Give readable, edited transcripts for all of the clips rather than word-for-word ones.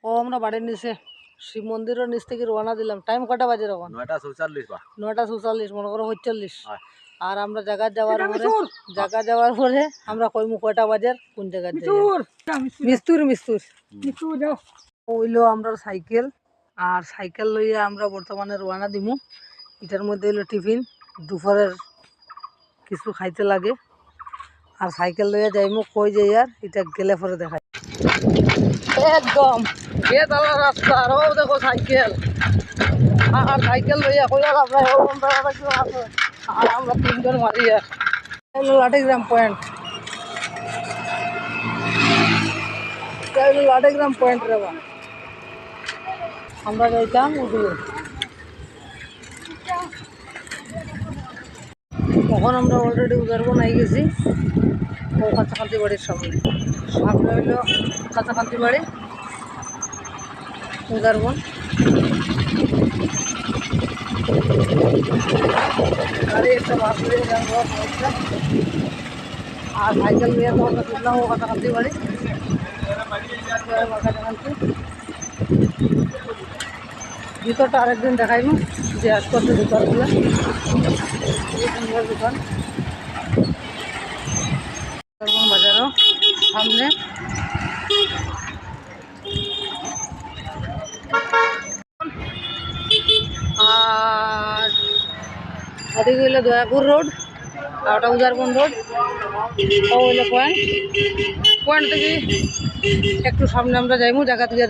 ও আমরা বাড়ির নিচে শিব মন্দিরের নিচ থেকে রওনা দিলাম। টাইম কটা বাজে তখন? 9:44 বা 9:44, মনে করো 45। আর আমরা জায়গা যাওয়ার পরে আমরা কইমু কয়টা বাজে কোন জায়গায় মিস্তুর ওইলো আমরা সাইকেল। আর সাইকেল লইয়া আমরা বর্তমানে রওনা দিমু। এটার মধ্যে হইলো টিফিন, দুপুরের কিছু খাইতে লাগে। আর সাইকেল লইয়া যাইমু কই যাই আর এটা গেলে পরে দেখাই। একদম বেতালা রাস্তা, আর দেখো সাইকেল। আর সাইকেল লইয়া কই আর আমরা আর আমরা তিনজন মারি আর লাঠিগ্রাম পয়েন্ট। লাঠিগ্রাম পয়েন্ট রে বা আমরা যাইতাম ওদিকে। তখন আমরা অলরেডি উদারবন আই গেছি। ও কাছাকাছি বাড়ির সামনে হইল কাছাকাছি বাড়ি উদারবন। গাড়ি একটা বাস হয়ে আর সাইকেল নিয়ে তো আমরা ছুটলাম ও কাছাকাছি বাড়ি কাছাকাছি। ভিতরটা আরেকদিন দেখাইব যে আসপত্রের দোকানগুলো, সুন্দর দোকান বাজারও সামনে। আর ওদিকে হইলো দয়াপুর রোড, আর ওটা উদারবন রোড। ও হইলো পয়েন্ট থেকে একটু সামনে আমরা যাইমু। জায়গা থেকে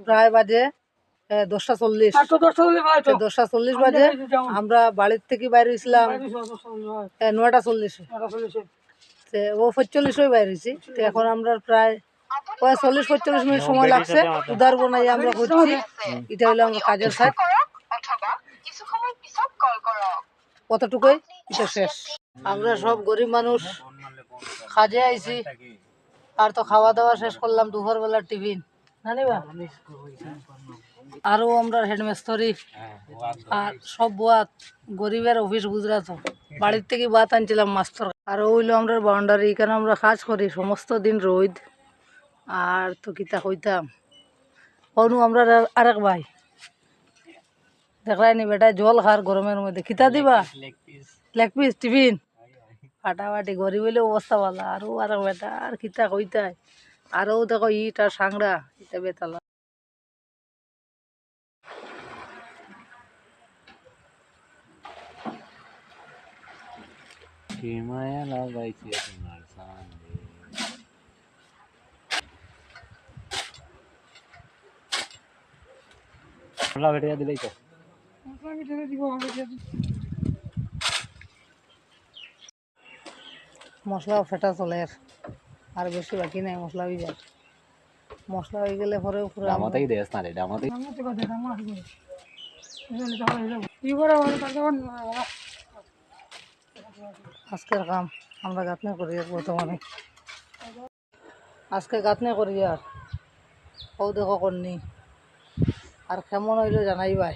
প্রায় বাজে 10:40। 10:40 বাজে। আমরা বাড়ির থেকে বাইরে হয়েছিলাম 9:40। ও 45 বাইরে হয়েছি। তো এখন আমরা প্রায় 40-45 মিনিট সময় লাগছে উদারবন আই আমরা ঘুরছি। এটা হলো আমরা কাজের সাইড। কতটুকুই এটা শেষ। আমরা সব গরিব মানুষ কাজে আইছি, আর তো খাওয়া দাওয়া শেষ করলাম দুপুর বেলার টিফিন নানিবা। আরও আমরা হেডমেস্তরি আর সব বাত গরিবের অফিস গুজরাত বাড়ির থেকে বাত আনছিলাম মাস্তর। আর ওইলো আমরা বাউন্ডারি, এখানে আমরা কাজ করি সমস্ত দিন রোদ। আর তো কিতা কইতাম অনু আমরা আরেক ভাই দেখলাই নি বেটা জল খার গরমের মধ্যে কিতা দিবা লেগ পিস টিফিন ফাটাফাটি। গরিব হইলে অবস্থা ভালো। আরও আরেক বেটা আর কিতা কইতাই। আরও দেখো ইট আর সাংড়া ইটা বেতালা। মায়া লাগাইছে তোমার সামনে। মশলা বেটে দিলেই তো মশলা ফেটা চলে আর বেশি বাকি নাই। মশলা হয়ে যায়, মশলা হয়ে গেলে পরে পুরো আমাতেই দেশ না রে আমাতেই। আজকের কাম আমরা গাঁথনি করি বর্তমানে। আজকে গাঁথনি করি আর ও দেখো করনি। আর কেমন হইলো জানাই ভাই।